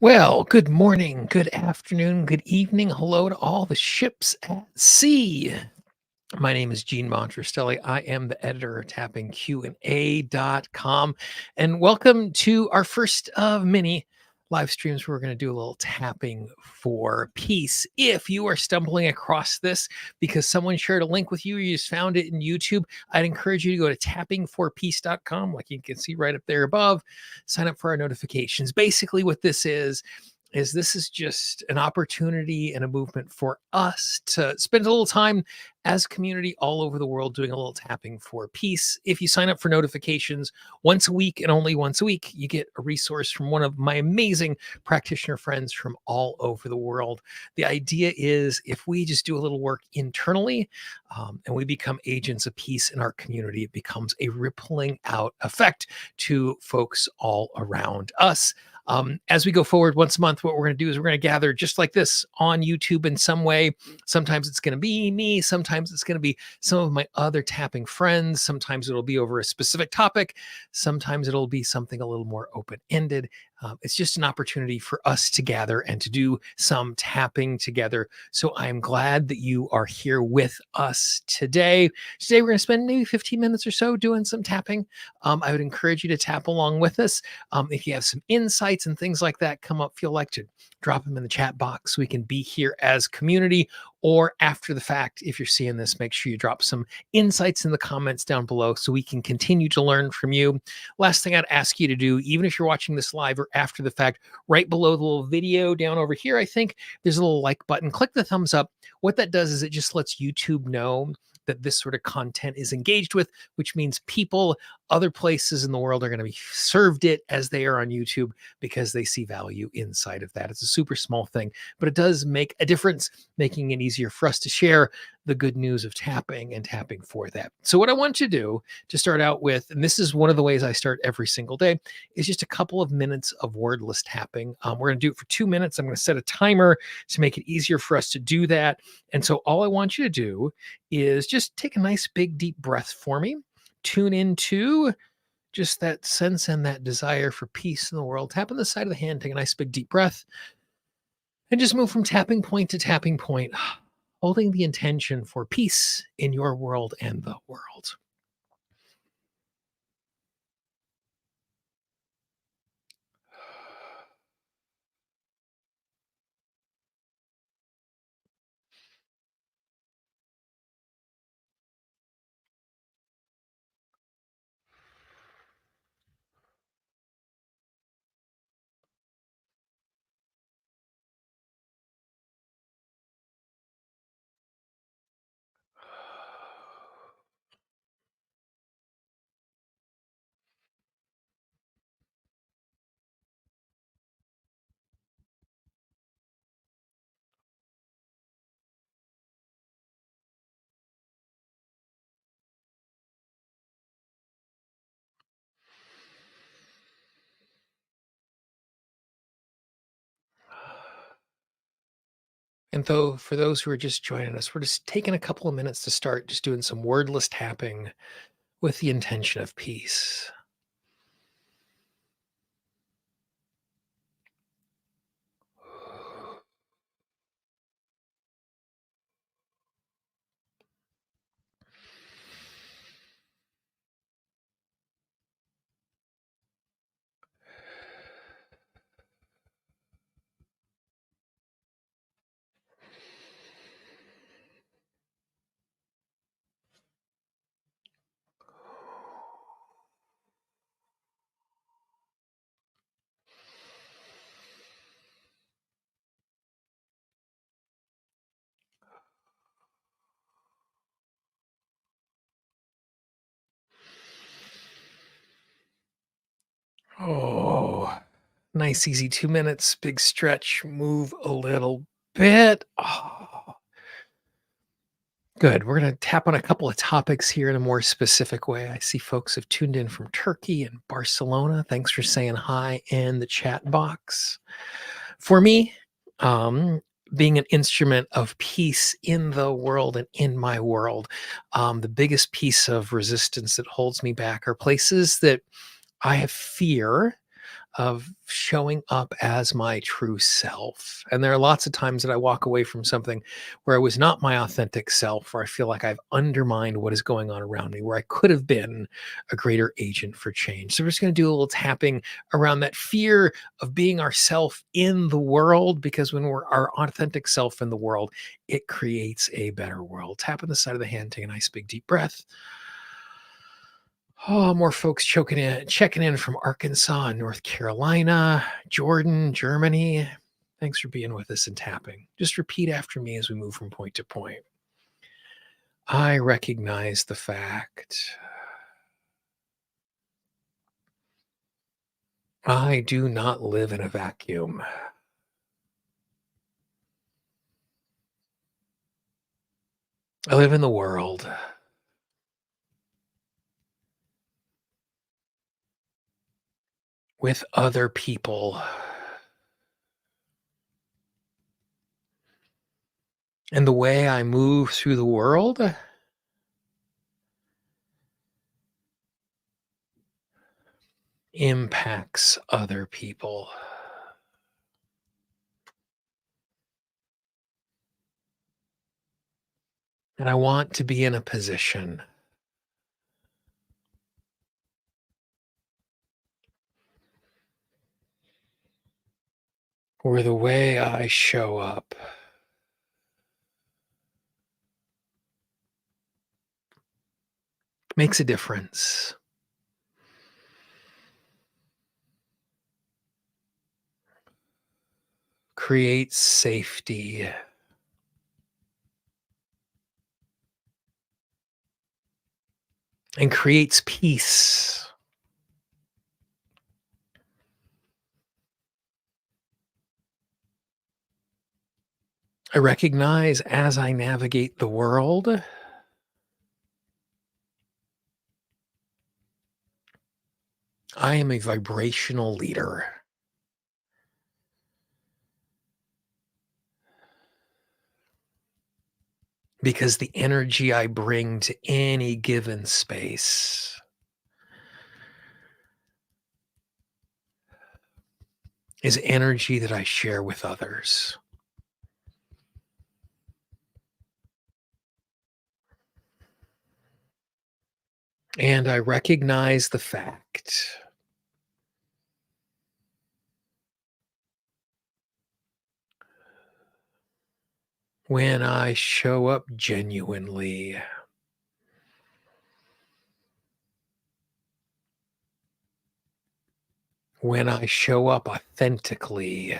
Well, good morning, good afternoon, good evening. Hello to all the ships at sea. My name is Gene Montrastelli. I am the editor of tappingqa.com. And welcome to our first of many live streams where we're going to do a little tapping for peace. If you are stumbling across this because someone shared a link with you, or you just found it in YouTube, I'd encourage you to go to tappingforpeace.com, like you can see right up there above. Sign up for our notifications. Basically, what this is this is just an opportunity and a movement for us to spend a little time as a community all over the world doing a little tapping for peace. If you sign up for notifications once a week and only once a week, you get a resource from one of my amazing practitioner friends from all over the world. The idea is if we just do a little work internally and we become agents of peace in our community, it becomes a rippling out effect to folks all around us. As we go forward once a month, what we're going to do is we're going to gather just like this on YouTube in some way. Sometimes it's going to be me. Sometimes it's going to be some of my other tapping friends. Sometimes it'll be over a specific topic. Sometimes it'll be something a little more open ended. It's just an opportunity for us to gather and to do some tapping together. So I'm glad that you are here with us today. Today, we're going to spend maybe 15 minutes or so doing some tapping. I would encourage you to tap along with us. If you have some insights and things like that come up, feel like to drop them in the chat box so we can be here as community. Or after the fact, if you're seeing this, make sure you drop some insights in the comments down below so we can continue to learn from you. Last thing I'd ask you to do, even if you're watching this live or after the fact, right below the little video down over here, I think there's a little like button. Click the thumbs up. What that does is it just lets YouTube know that this sort of content is engaged with, which means people other places in the world are going to be served it as they are on YouTube because they see value inside of that. It's a super small thing, but it does make a difference, making it easier for us to share the good news of tapping and tapping for that. So what I want you to do to start out with, and this is one of the ways I start every single day, is just a couple of minutes of wordless tapping. We're going to do it for 2 minutes. I'm going to set a timer to make it easier for us to do that. And so all I want you to do is just take a nice big deep breath for me. Tune into just that sense and that desire for peace in the world. Tap on the side of the hand, take a nice big deep breath, and just move from tapping point to tapping point, holding the intention for peace in your world and the world. And though for those who are just joining us, we're just taking a couple of minutes to start just doing some wordless tapping with the intention of peace. Oh, nice, easy 2 minutes, big stretch, move a little bit. Oh, good. We're going to tap on a couple of topics here in a more specific way. I see folks have tuned in from Turkey and Barcelona. Thanks for saying hi in the chat box. For me, um, being an instrument of peace in the world and in my world, the biggest piece of resistance that holds me back are places that I have fear of showing up as my true self. And there are lots of times that I walk away from something where I was not my authentic self, where I feel like I've undermined what is going on around me, where I could have been a greater agent for change. So we're just going to do a little tapping around that fear of being ourself in the world, because when we're our authentic self in the world, it creates a better world. Tap on the side of the hand, take a nice big deep breath. Oh, more folks checking in from Arkansas, North Carolina, Jordan, Germany. Thanks for being with us and tapping. Just repeat after me as we move from point to point. I recognize the fact I do not live in a vacuum. I live in the world with other people. And the way I move through the world impacts other people. And I want to be in a position where the way I show up makes a difference. Creates safety and creates peace. I recognize as I navigate the world, I am a vibrational leader because the energy I bring to any given space is energy that I share with others. And I recognize the fact when I show up genuinely, when I show up authentically,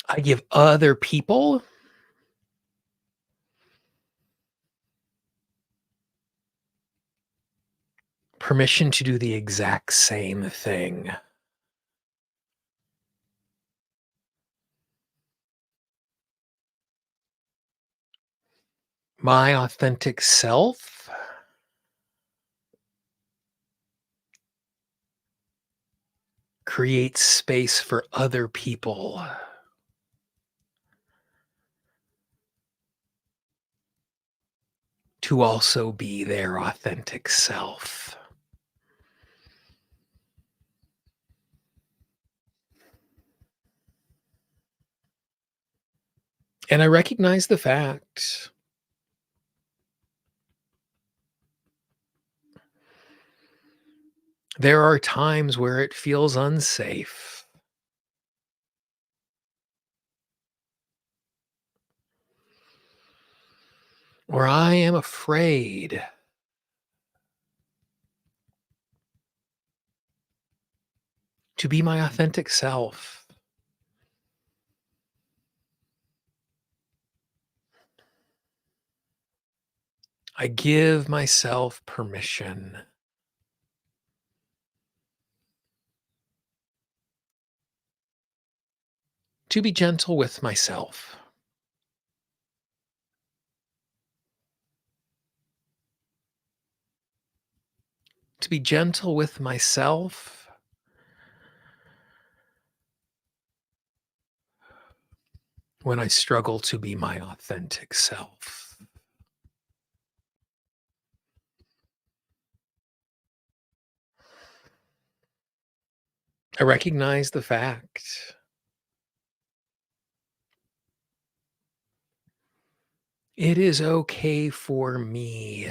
I give other people permission to do the exact same thing. My authentic self creates space for other people to also be their authentic self. And I recognize the fact there are times where it feels unsafe. Where I am afraid to be my authentic self. I give myself permission to be gentle with myself, to be gentle with myself when I struggle to be my authentic self. I recognize the fact it is okay for me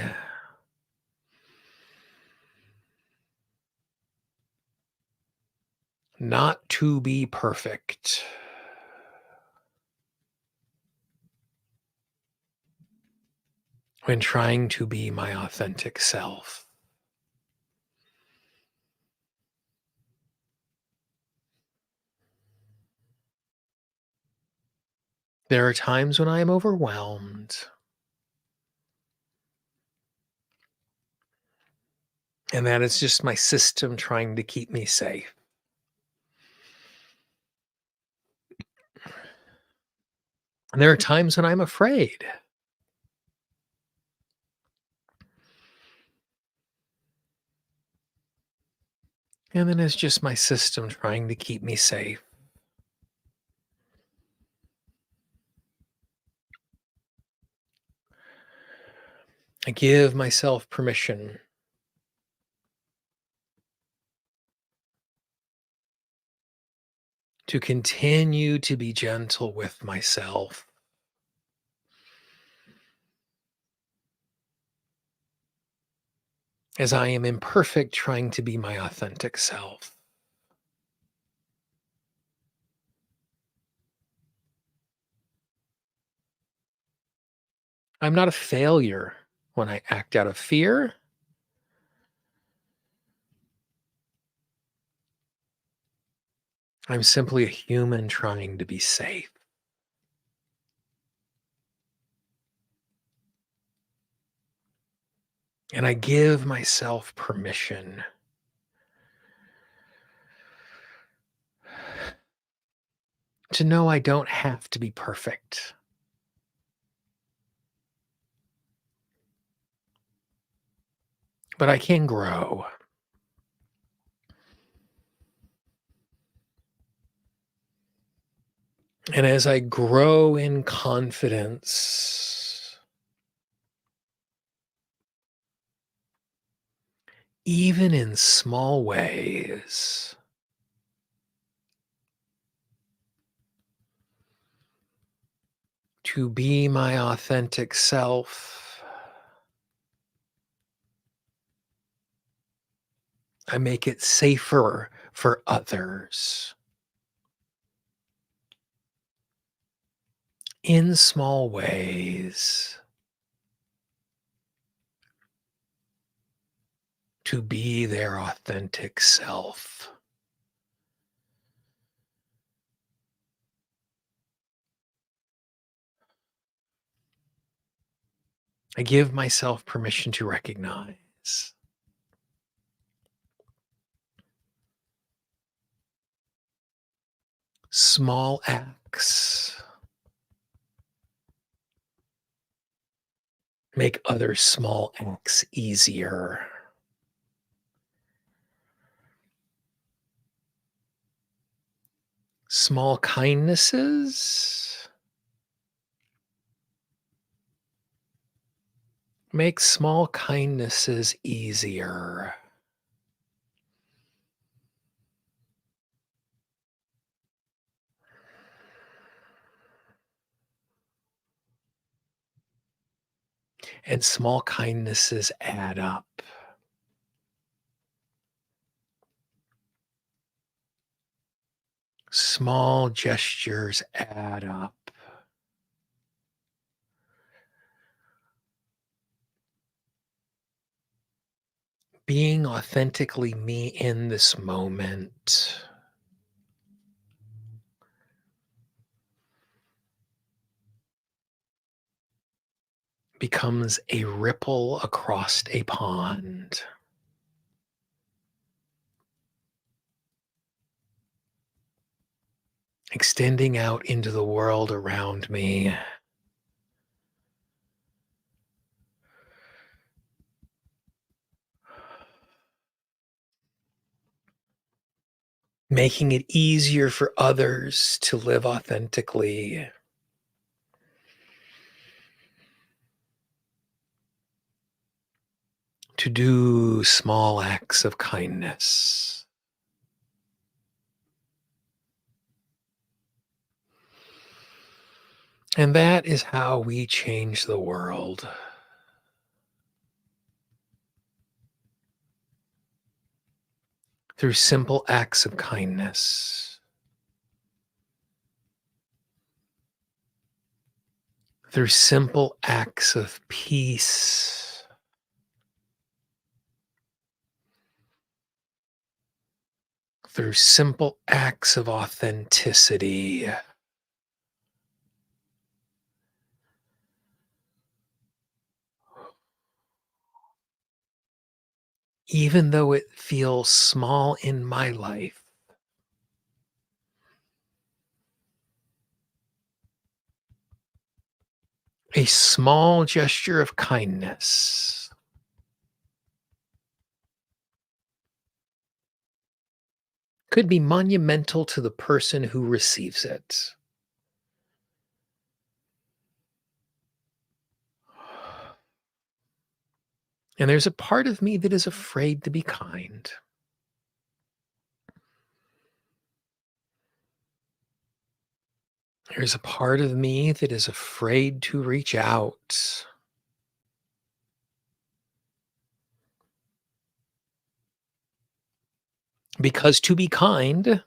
not to be perfect when trying to be my authentic self. There are times when I am overwhelmed, and that is just my system trying to keep me safe. And there are times when I'm afraid, and then it's just my system trying to keep me safe. I give myself permission to continue to be gentle with myself as I am imperfect trying to be my authentic self. I'm not a failure when I act out of fear. I'm simply a human trying to be safe. And I give myself permission to know I don't have to be perfect, but I can grow. And as I grow in confidence, even in small ways, to be my authentic self, I make it safer for others in small ways to be their authentic self. I give myself permission to recognize small acts make other small acts easier. Small kindnesses make small kindnesses easier. And small kindnesses add up. Small gestures add up. Being authentically me in this moment becomes a ripple across a pond, extending out into the world around me, making it easier for others to live authentically. To do small acts of kindness. And that is how we change the world. Through simple acts of kindness, through simple acts of peace, through simple acts of authenticity. Even though it feels small in my life, a small gesture of kindness could be monumental to the person who receives it. And there's a part of me that is afraid to be kind. There's a part of me that is afraid to reach out. Because to be kind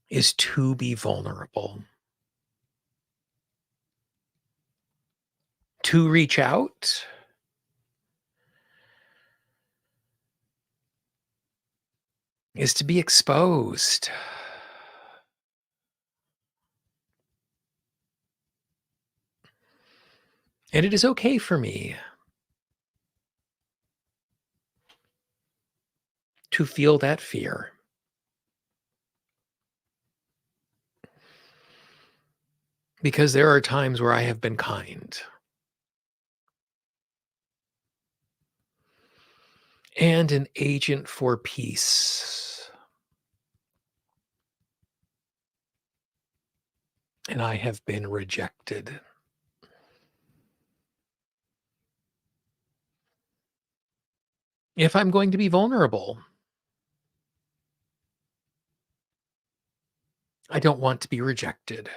is to be vulnerable. To reach out is to be exposed. And it is okay for me to feel that fear. Because there are times where I have been kind. And an agent for peace. And I have been rejected. If I'm going to be vulnerable, I don't want to be rejected.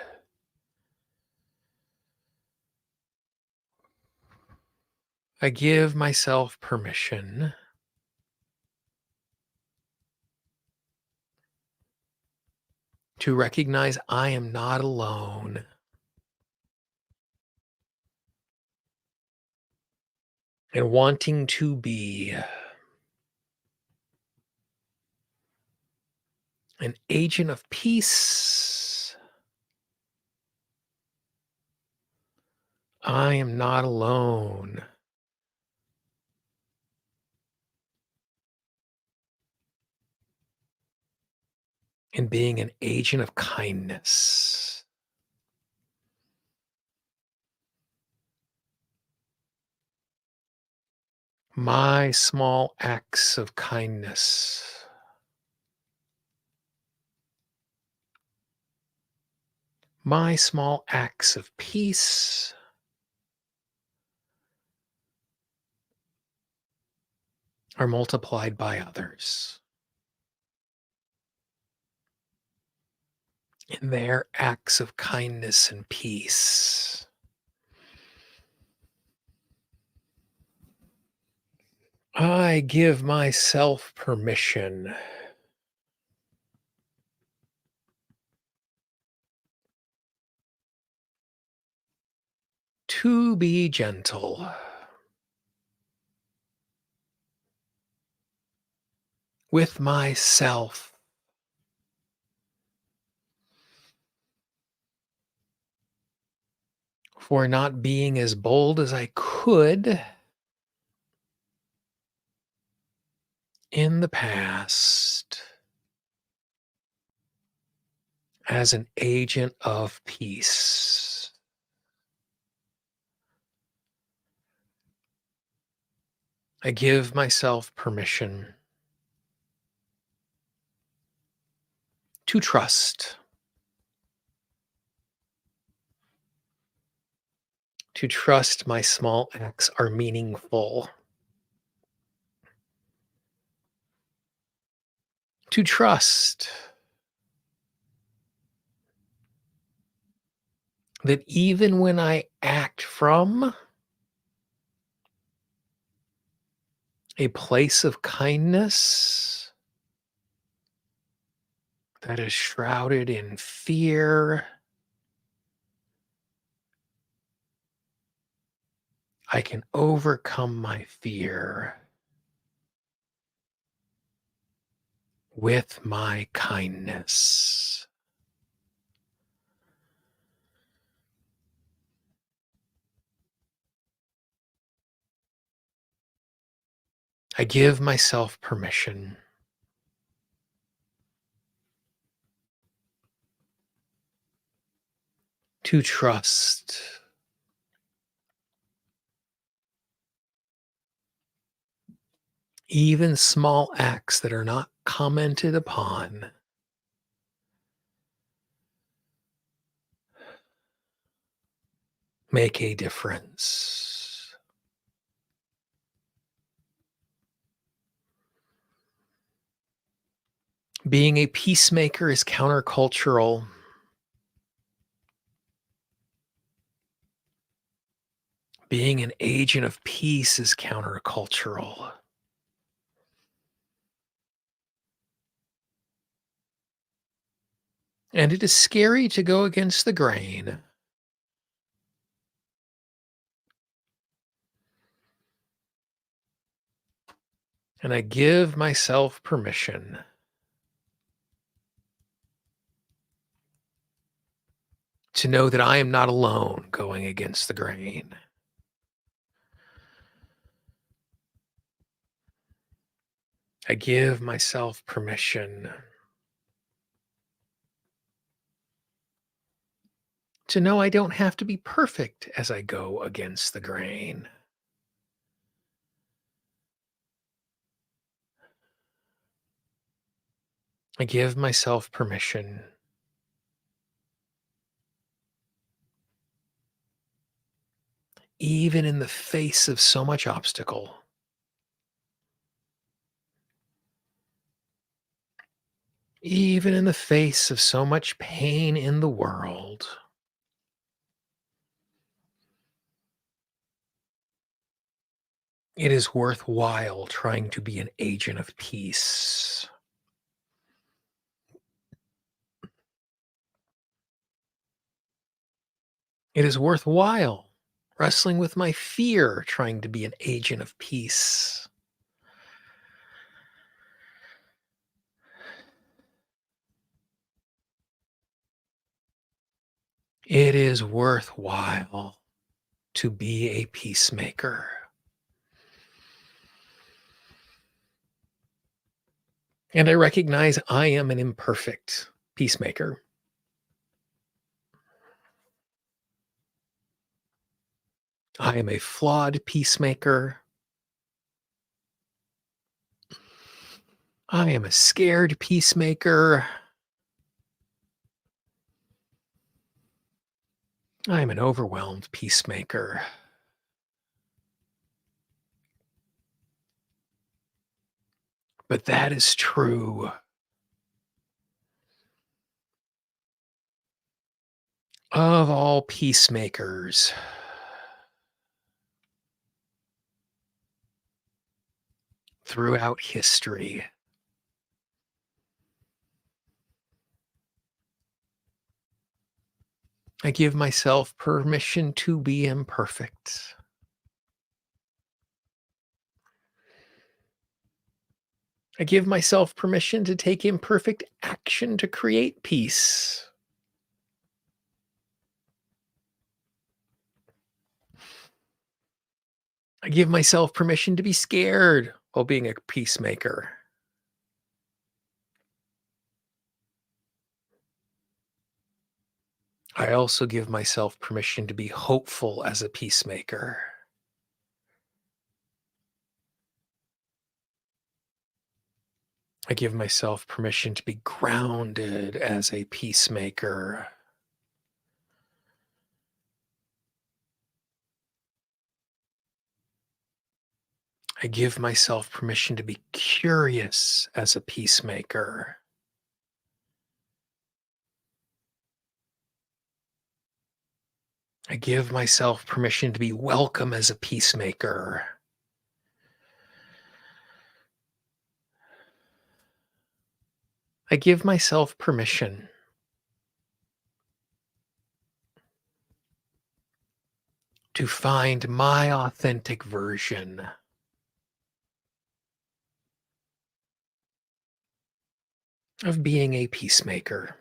I give myself permission to recognize I am not alone. And wanting to be an agent of peace. I am not alone. In being an agent of kindness. My small acts of kindness my small acts of peace are multiplied by others in their acts of kindness and peace. I give myself permission to be gentle with myself. For not being as bold as I could in the past as an agent of peace. I give myself permission to trust, my small acts are meaningful, to trust that even when I act from a place of kindness that is shrouded in fear, I can overcome my fear with my kindness. I give myself permission to trust even small acts that are not commented upon make a difference. Being a peacemaker is countercultural. Being an agent of peace is countercultural. And it is scary to go against the grain. And I give myself permission to know that I am not alone going against the grain. I give myself permission to know I don't have to be perfect as I go against the grain. I give myself permission even in the face of so much obstacle, even in the face of so much pain in the world. It is worthwhile trying to be an agent of peace. It is worthwhile wrestling with my fear, trying to be an agent of peace. It is worthwhile to be a peacemaker. And I recognize I am an imperfect peacemaker. I am a flawed peacemaker. I am a scared peacemaker. I am an overwhelmed peacemaker. But that is true of all peacemakers throughout history. I give myself permission to be imperfect. I give myself permission to take imperfect action to create peace. I give myself permission to be scared while being a peacemaker. I also give myself permission to be hopeful as a peacemaker. I give myself permission to be grounded as a peacemaker. I give myself permission to be curious as a peacemaker. I give myself permission to be welcome as a peacemaker. I give myself permission to find my authentic version of being a peacemaker.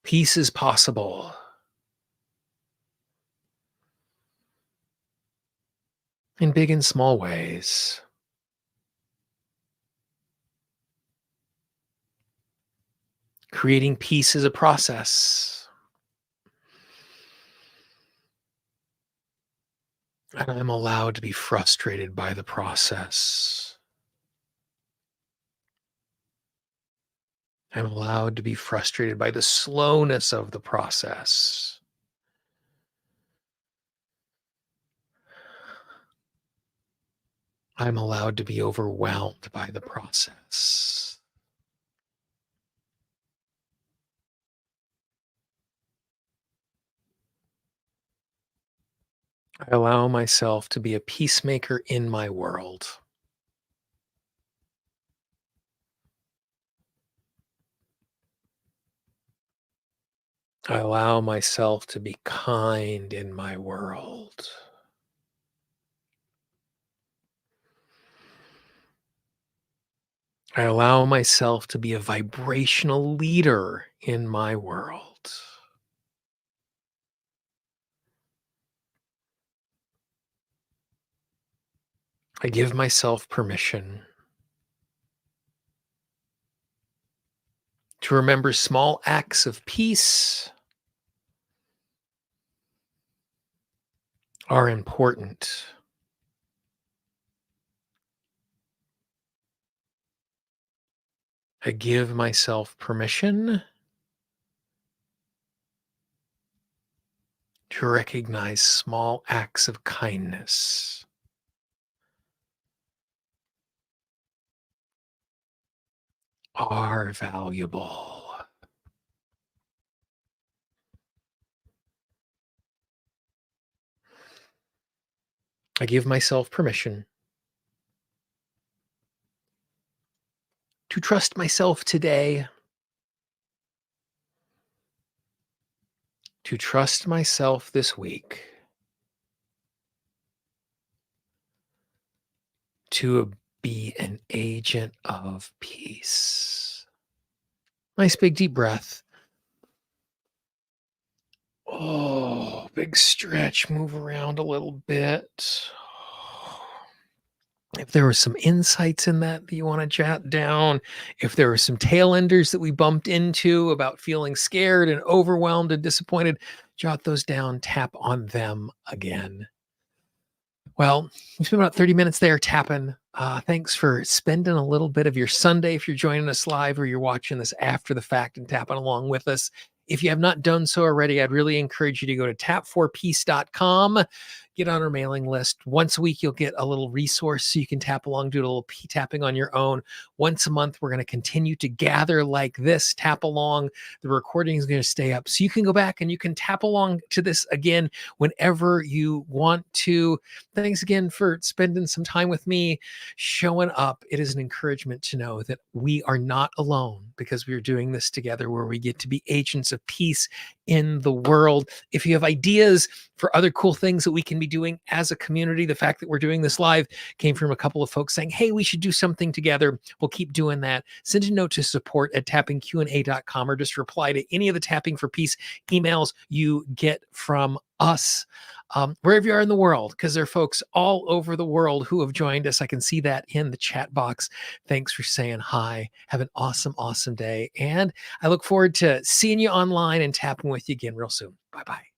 Peace is possible in big and small ways. Creating peace is a process, and I'm allowed to be frustrated by the process. I'm allowed to be frustrated by the slowness of the process. I'm allowed to be overwhelmed by the process. I allow myself to be a peacemaker in my world. I allow myself to be kind in my world. I allow myself to be a vibrational leader in my world. I give myself permission to remember small acts of peace are important. I give myself permission to recognize small acts of kindness are valuable. I give myself permission to trust myself today, to trust myself this week, to be an agent of peace. Nice big deep breath. Oh, big stretch, move around a little bit. If there were some insights in that you want to jot down, if there were some tail enders that we bumped into about feeling scared and overwhelmed and disappointed, jot those down, tap on them again. Well, we spent about 30 minutes there tapping. Thanks for spending a little bit of your Sunday if you're joining us live or you're watching this after the fact and tapping along with us. If you have not done so already, I'd really encourage you to go to tap4peace.com, get on our mailing list. Once a week, you'll get a little resource so you can tap along, do a little tapping on your own. Once a month, we're going to continue to gather like this, tap along. The recording is going to stay up so you can go back and you can tap along to this again whenever you want to. Thanks again for spending some time with me, showing up. It is an encouragement to know that we are not alone because we are doing this together where we get to be agents of peace in the world. If you have ideas for other cool things that we can be doing as a community, the fact that we're doing this live came from a couple of folks saying, hey, we should do something together. We'll keep doing that. Send a note to support@tappingqna.com or just reply to any of the Tapping for Peace emails you get from us. Wherever you are in the world, because there are folks all over the world who have joined us. I can see that in the chat box. Thanks for saying hi. Have an awesome, awesome day. And I look forward to seeing you online and tapping with you again real soon. Bye-bye.